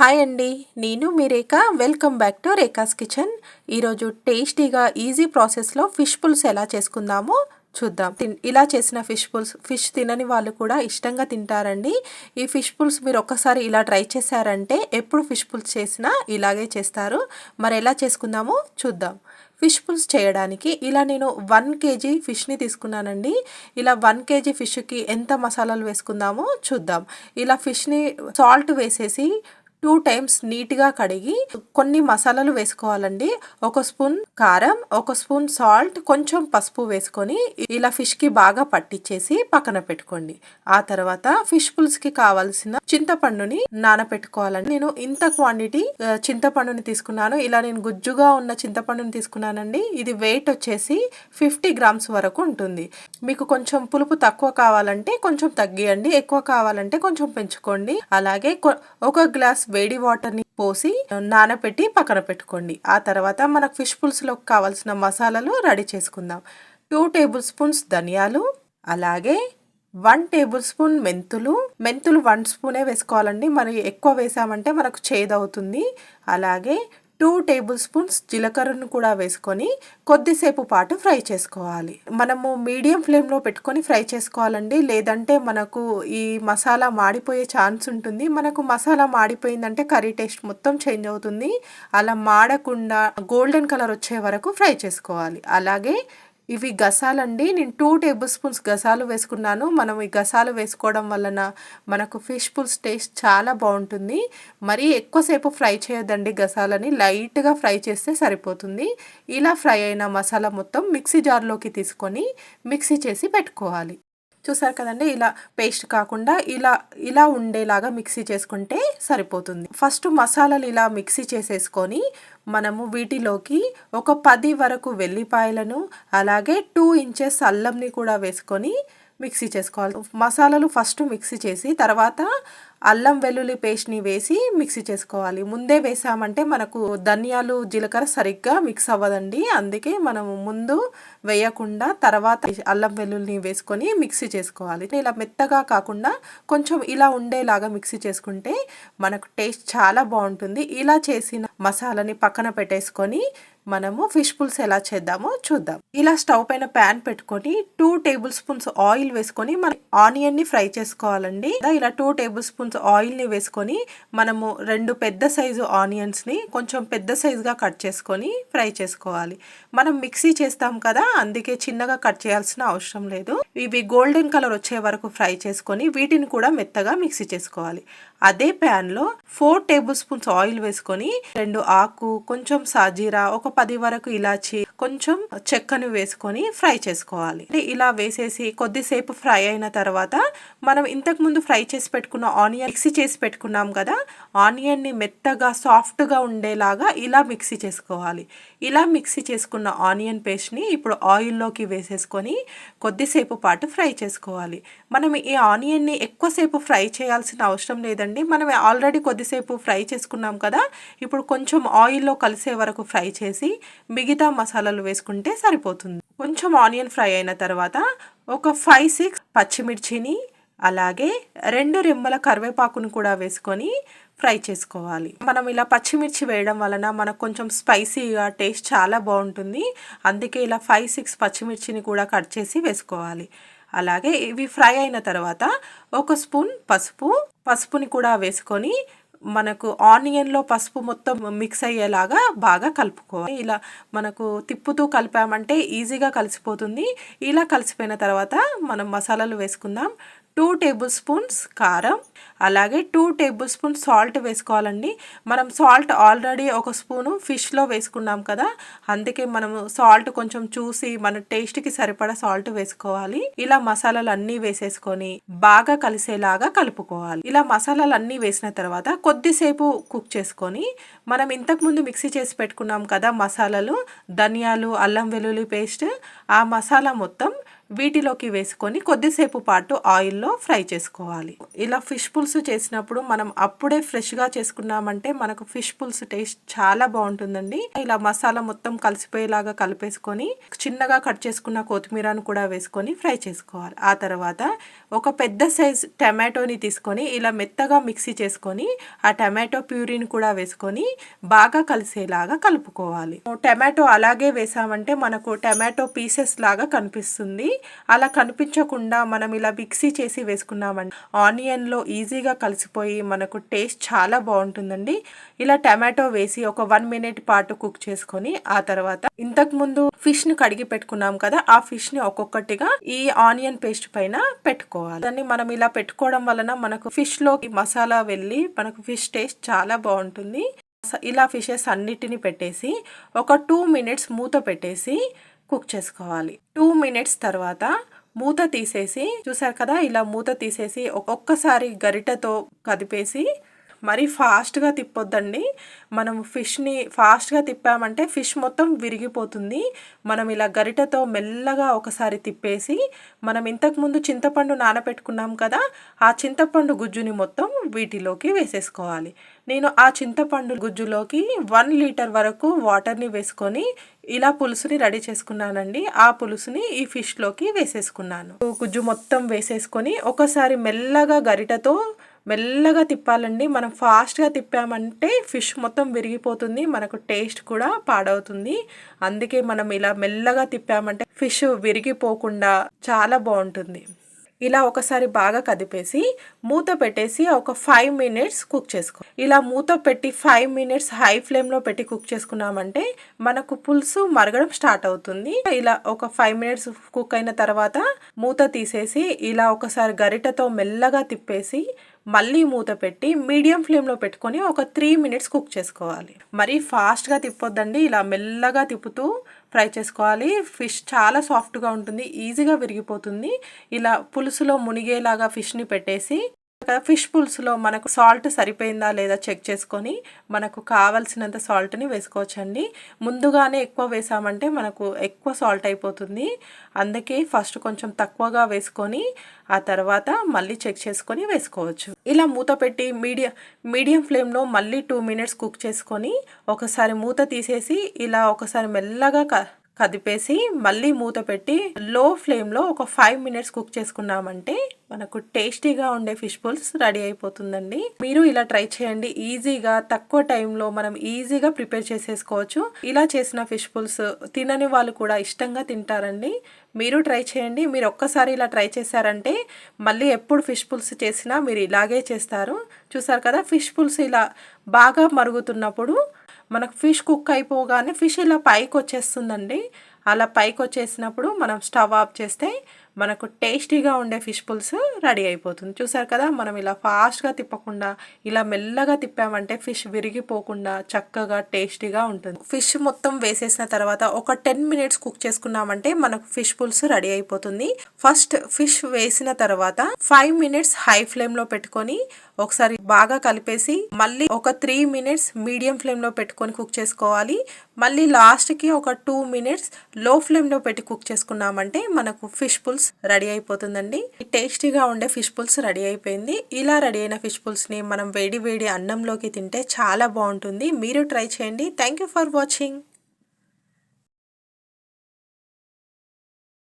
Hi అండి, నేను మీ Rekha. Welcome back to Rekha's kitchen. ఈరోజు టేస్టీగా ఈజీ ప్రాసెస్లో ఫిష్ పులుసు ఎలా చేసుకుందామో చూద్దాం. ఇలా చేసిన ఫిష్ తినని వాళ్ళు కూడా ఇష్టంగా తింటారండి. ఈ ఫిష్ పులుసు మీరు ఒక్కసారి ఇలా ట్రై చేశారంటే ఎప్పుడు ఫిష్ పులుసు చేసినా ఇలాగే చేస్తారు. మరి ఎలా చేసుకుందామో చూద్దాం. ఫిష్ పులుసు చేయడానికి ఇలా నేను 1 kg ఫిష్ని తీసుకున్నానండి. ఇలా 1 kg ఫిష్కి ఎంత మసాలాలు వేసుకుందామో చూద్దాం. ఇలా ఫిష్ని సాల్ట్ వేసేసి 2 times నీట్గా కడిగి కొన్ని మసాలాలు వేసుకోవాలండి. 1 స్పూన్ కారం, 1 స్పూన్ సాల్ట్, కొంచెం పసుపు వేసుకొని ఇలా ఫిష్కి బాగా పట్టించేసి పక్కన పెట్టుకోండి. ఆ తర్వాత ఫిష్ పులుసుకి కావాల్సిన చింతపండుని నానపెట్టుకోవాలండి. నేను ఇంత క్వాంటిటీ చింతపండుని తీసుకున్నాను. ఇలా నేను గుజ్జుగా ఉన్న చింతపండుని తీసుకున్నానండి. ఇది వెయిట్ వచ్చేసి 50 grams వరకు ఉంటుంది. మీకు కొంచెం పులుపు తక్కువ కావాలంటే కొంచెం తగ్గియండి, ఎక్కువ కావాలంటే కొంచెం పెంచుకోండి. అలాగే 1 గ్లాస్ వేడి వాటర్ని పోసి నానబెట్టి పక్కన పెట్టుకోండి. ఆ తర్వాత మనకు ఫిష్ పులుసులోకి కావాల్సిన మసాలాలు రెడీ చేసుకుందాం. 2 tablespoons ధనియాలు, అలాగే 1 tablespoon మెంతులు 1 స్పూనే వేసుకోవాలండి. మరి ఎక్కువ వేసామంటే మనకు చేదవుతుంది. అలాగే 2 tablespoons జీలకర్రను కూడా వేసుకొని కొద్దిసేపు పాటు ఫ్రై చేసుకోవాలి. మనము మీడియం ఫ్లేమ్లో పెట్టుకొని ఫ్రై చేసుకోవాలండి, లేదంటే మనకు ఈ మసాలా మాడిపోయే ఛాన్స్ ఉంటుంది. మనకు మసాలా మాడిపోయిందంటే కర్రీ టేస్ట్ మొత్తం చేంజ్ అవుతుంది. అలా మాడకుండా గోల్డెన్ కలర్ వచ్చే వరకు ఫ్రై చేసుకోవాలి. అలాగే ఇవి గసాలండి. నేను 2 tablespoons గసాలు వేసుకున్నాను. మనం ఈ గసాలు వేసుకోవడం వలన మనకు ఫిష్ పులుసు టేస్ట్ చాలా బాగుంటుంది. మరీ ఎక్కువసేపు ఫ్రై చేయొద్దండి గసాలని, లైట్గా ఫ్రై చేస్తే సరిపోతుంది. ఇలా ఫ్రై అయిన మసాలా మొత్తం మిక్సీ జార్లోకి తీసుకొని మిక్సీ చేసి పెట్టుకోవాలి. చూసారు కదండి, ఇలా పేస్ట్ కాకుండా ఇలా ఉండేలాగా మిక్సీ చేసుకుంటే సరిపోతుంది. ఫస్ట్ మసాలాలు ఇలా మిక్సీ చేసేసుకొని మనము వీటిలోకి ఒక 10 వరకు వెల్లిపాయలను, అలాగే 2 inches అల్లంని కూడా వేసుకొని మిక్సీ చేసుకోవాలి. మసాలాలు ఫస్ట్ మిక్సీ చేసి తర్వాత అల్లం వెల్లుల్లి పేస్ట్ని వేసి మిక్సీ చేసుకోవాలి. ముందే వేసామంటే మనకు ధనియాలు జీలకర్ర సరిగ్గా మిక్స్ అవ్వదండి. అందుకే మనము ముందు వేయకుండా తర్వాత అల్లం వెల్లుల్లిని వేసుకొని మిక్సీ చేసుకోవాలి. ఇలా మెత్తగా కాకుండా కొంచెం ఇలా ఉండేలాగా మిక్సీ చేసుకుంటే మనకు టేస్ట్ చాలా బాగుంటుంది. ఇలా చేసిన మసాలాని పక్కన పెట్టేసుకొని మనము ఫిష్ పులుసు ఎలా చేద్దామో చూద్దాం. ఇలా స్టవ్ పైన ప్యాన్ పెట్టుకొని 2 tablespoons ఆయిల్ వేసుకొని మనం ఆనియన్ని ఫ్రై చేసుకోవాలండి. ఇలా 2 tablespoons ఆయిల్ని వేసుకొని మనము 2 పెద్ద సైజు ఆనియన్స్ని కొంచెం పెద్ద సైజుగా కట్ చేసుకొని ఫ్రై చేసుకోవాలి. మనం మిక్సీ చేస్తాం కదా, అందుకే చిన్నగా కట్ చేయాల్సిన అవసరం లేదు. ఇవి గోల్డెన్ కలర్ వచ్చే వరకు ఫ్రై చేసుకొని వీటిని కూడా మెత్తగా మిక్సీ చేసుకోవాలి. అదే ప్యాన్లో 4 tablespoons ఆయిల్ వేసుకొని 2 ఆకు, కొంచెం సాజీరా, ఒక 10 వరకు ఇలాచి, కొంచెం చెక్కను వేసుకొని ఫ్రై చేసుకోవాలి. ఇలా వేసేసి కొద్దిసేపు ఫ్రై అయిన తర్వాత మనం ఇంతకు ముందు ఫ్రై చేసి పెట్టుకున్న ఆనియన్ మిక్సీ చేసి పెట్టుకున్నాం కదా, ఆనియన్ని మెత్తగా సాఫ్ట్గా ఉండేలాగా ఇలా మిక్సీ చేసుకోవాలి. ఇలా మిక్సీ చేసుకున్న ఆనియన్ పేస్ట్ని ఇప్పుడు ఆయిల్లోకి వేసేసుకొని కొద్దిసేపు పాటు ఫ్రై చేసుకోవాలి. మనం ఈ ఆనియన్ని ఎక్కువసేపు ఫ్రై చేయాల్సిన అవసరం లేదండి. మనం ఆల్రెడీ కొద్దిసేపు ఫ్రై చేసుకున్నాం కదా, ఇప్పుడు కొంచెం ఆయిల్లో కలిసే వరకు ఫ్రై చేసి మిగతా మసాలాలు వేసుకుంటే సరిపోతుంది. కొంచెం ఆనియన్ ఫ్రై అయిన తర్వాత ఒక 5-6 పచ్చిమిర్చిని, అలాగే 2 రెమ్మల కరివేపాకును కూడా వేసుకొని ఫ్రై చేసుకోవాలి. మనం ఇలా పచ్చిమిర్చి వేయడం వలన మనకు కొంచెం స్పైసీగా టేస్ట్ చాలా బాగుంటుంది. అందుకే ఇలా 5-6 పచ్చిమిర్చిని కూడా కట్ చేసి వేసుకోవాలి. అలాగే ఇవి ఫ్రై అయిన తర్వాత 1 స్పూన్ పసుపుని కూడా వేసుకొని మనకు ఆనియన్లో పసుపు మొత్తం మిక్స్ అయ్యేలాగా బాగా కలుపుకోవాలి. ఇలా మనకు తిప్పుతూ కలిపామంటే ఈజీగా కలిసిపోతుంది. ఇలా కలిసిపోయిన తర్వాత మనం మసాలాలు వేసుకుందాం. 2 tablespoons కారం, అలాగే 2 tablespoons సాల్ట్ వేసుకోవాలండి. మనం సాల్ట్ ఆల్రెడీ 1 స్పూను ఫిష్లో వేసుకున్నాం కదా, అందుకే మనము సాల్ట్ కొంచెం చూసి మన టేస్ట్కి సరిపడా సాల్ట్ వేసుకోవాలి. ఇలా మసాలాలు అన్నీ వేసేసుకొని బాగా కలిసేలాగా కలుపుకోవాలి. ఇలా మసాలాలు అన్నీ వేసిన తర్వాత కొద్దిసేపు కుక్ చేసుకొని మనం ఇంతకుముందు మిక్సీ చేసి పెట్టుకున్నాం కదా మసాలాలు, ధనియాలు, అల్లం వెల్లుల్లి పేస్ట్, ఆ మసాలా మొత్తం వీటిలోకి వేసుకొని కొద్దిసేపు పాటు ఆయిల్లో ఫ్రై చేసుకోవాలి. ఇలా ఫిష్ పులుసు చేసినప్పుడు మనం అప్పుడే ఫ్రెష్గా చేసుకున్నామంటే మనకు ఫిష్ పులుసు టేస్ట్ చాలా బాగుంటుందండి. ఇలా మసాలా మొత్తం కలిసిపోయేలాగా కలిపేసుకొని చిన్నగా కట్ చేసుకున్న కొత్తిమీరను కూడా వేసుకొని ఫ్రై చేసుకోవాలి. ఆ తర్వాత ఒక పెద్ద సైజ్ టమాటోని తీసుకొని ఇలా మెత్తగా మిక్సీ చేసుకొని ఆ టమాటో ప్యూరీని కూడా వేసుకొని బాగా కలిసేలాగా కలుపుకోవాలి. టమాటో అలాగే వేసామంటే మనకు టమాటో పీసెస్ లాగా కనిపిస్తుంది. అలా కనిపించకుండా మనం ఇలా మిక్సీ చేసి వేసుకున్నామంటే ఆనియన్లో ఈజీగా కలిసిపోయి మనకు టేస్ట్ చాలా బాగుంటుందండి. ఇలా టమాటో వేసి ఒక 1 minute పాటు కుక్ చేసుకొని ఆ తర్వాత ఇంతకుముందు ఫిష్ని కడిగి పెట్టుకున్నాం కదా, ఆ ఫిష్ని ఒక్కొక్కటిగా ఈ ఆనియన్ పేస్ట్ పైన పెట్టుకోవాలి. దాన్ని మనం ఇలా పెట్టుకోవడం వలన మనకు ఫిష్లోకి మసాలా వెళ్ళి మనకు ఫిష్ టేస్ట్ చాలా బాగుంటుంది. ఇలా ఫిషెస్ అన్నిటిని పెట్టేసి ఒక 2 minutes మూత పెట్టేసి కుక్ చేసుకోవాలి. 2 minutes తర్వాత మూత తీసేసి చూసారు కదా, ఇలా మూత తీసేసి ఒక్కొక్కసారి గరిటెతో కదిపేసి మరీ ఫాస్ట్గా తిప్పొద్దండి. మనం ఫిష్ని ఫాస్ట్గా తిప్పామంటే ఫిష్ మొత్తం విరిగిపోతుంది. మనం ఇలా గరిటెతో మెల్లగా ఒకసారి తిప్పేసి మనం ఇంతకుముందు చింతపండు నానబెట్టుకున్నాం కదా, ఆ చింతపండు గుజ్జుని మొత్తం వీటిలోకి వేసేసుకోవాలి. నేను ఆ చింతపండు గుజ్జులోకి 1 liter వరకు వాటర్ని వేసుకొని ఇలా పులుసుని రెడీ చేసుకున్నానండి. ఆ పులుసుని ఈ ఫిష్లోకి వేసేసుకున్నాను. గుజ్జు మొత్తం వేసేసుకొని ఒకసారి మెల్లగా గరిటెతో మెల్లగా తిప్పాలండి. మనం ఫాస్ట్గా తిప్పామంటే ఫిష్ మొత్తం విరిగిపోతుంది, మనకు టేస్ట్ కూడా పాడవుతుంది. అందుకే మనం ఇలా మెల్లగా తిప్పామంటే ఫిష్ విరిగిపోకుండా చాలా బాగుంటుంది. ఇలా ఒకసారి బాగా కదిపేసి మూత పెట్టేసి ఒక 5 minutes కుక్ చేసుకో. ఇలా మూత పెట్టి 5 minutes హై ఫ్లేమ్లో పెట్టి కుక్ చేసుకున్నామంటే మనకు పులుసు మరగడం స్టార్ట్ అవుతుంది. ఇలా ఒక 5 minutes కుక్ అయిన తర్వాత మూత తీసేసి ఇలా ఒకసారి గరిటెతో మెల్లగా తిప్పేసి మళ్ళీ మూత పెట్టి మీడియం ఫ్లేమ్లో పెట్టుకొని ఒక 3 minutes కుక్ చేసుకోవాలి. మరీ ఫాస్ట్గా తిప్పొద్దండి, ఇలా మెల్లగా తిప్పుతూ ఫ్రై చేసుకోవాలి. ఫిష్ చాలా సాఫ్ట్గా ఉంటుంది, ఈజీగా విరిగిపోతుంది. ఇలా పులుసులో మునిగేలాగా ఫిష్ని పెట్టేసి ఫిష్ పులుసులో మనకు సాల్ట్ సరిపోయిందా లేదా చెక్ చేసుకొని మనకు కావాల్సినంత సాల్ట్ని వేసుకోవచ్చండి. ముందుగానే ఎక్కువ వేసామంటే మనకు ఎక్కువ సాల్ట్ అయిపోతుంది. అందుకే ఫస్ట్ కొంచెం తక్కువగా వేసుకొని ఆ తర్వాత మళ్ళీ చెక్ చేసుకొని వేసుకోవచ్చు. ఇలా మూత పెట్టి మీడియం ఫ్లేమ్లో మళ్ళీ 2 minutes కుక్ చేసుకొని ఒకసారి మూత తీసేసి ఇలా ఒకసారి మెల్లగా కదిపేసి మళ్ళీ మూత పెట్టి లో ఫ్లేమ్లో ఒక 5 minutes కుక్ చేసుకున్నామంటే మనకు టేస్టీగా ఉండే ఫిష్ పులుసు రెడీ అయిపోతుందండి. మీరు ఇలా ట్రై చేయండి. ఈజీగా తక్కువ టైంలో మనం ఈజీగా ప్రిపేర్ చేసేసుకోవచ్చు. ఇలా చేసిన ఫిష్ పులుసు తినని వాళ్ళు కూడా ఇష్టంగా తింటారండి. మీరు ట్రై చేయండి. మీరు ఒక్కసారి ఇలా ట్రై చేశారంటే మళ్ళీ ఎప్పుడు ఫిష్ పులుసు చేసినా మీరు ఇలాగే చేస్తారు. చూసారు కదా, ఫిష్ పులుసు ఇలా బాగా మరుగుతున్నప్పుడు మనకు ఫిష్ కుక్ అయిపోగానే ఫిష్ ఇలా పైకి వచ్చేస్తుందండి. అలా పైకి వచ్చేసినప్పుడు మనం స్టవ్ ఆఫ్ చేస్తే మనకు టేస్టీగా ఉండే ఫిష్ పులుసు రెడీ అయిపోతుంది. చూసారు కదా, మనం ఇలా ఫాస్ట్గా తిప్పకుండా ఇలా మెల్లగా తిప్పామంటే ఫిష్ విరిగిపోకుండా చక్కగా టేస్టీగా ఉంటుంది. ఫిష్ మొత్తం వేసేసిన తర్వాత ఒక 10 minutes కుక్ చేసుకున్నామంటే మనకు ఫిష్ పులుసు రెడీ అయిపోతుంది. ఫస్ట్ ఫిష్ వేసిన తర్వాత 5 minutes హై ఫ్లేమ్లో పెట్టుకొని ఒకసారి బాగా కలిపేసి మళ్ళీ ఒక 3 minutes మీడియం ఫ్లేమ్లో పెట్టుకొని కుక్ చేసుకోవాలి. మళ్ళీ లాస్ట్కి ఒక 2 minutes లో ఫ్లేమ్లో పెట్టి కుక్ చేసుకున్నామంటే మనకు ఫిష్ పులుసు రెడీ అయిపోతుందండి. టేస్టీగా ఉండే ఫిష్ పులుసు రెడీ అయిపోయింది. ఇలా రెడీ అయిన ఫిష్ పులుసుని మనం వేడి వేడి అన్నంలోకి తింటే చాలా బాగుంటుంది. మీరు ట్రై చేయండి. Thank you for watching.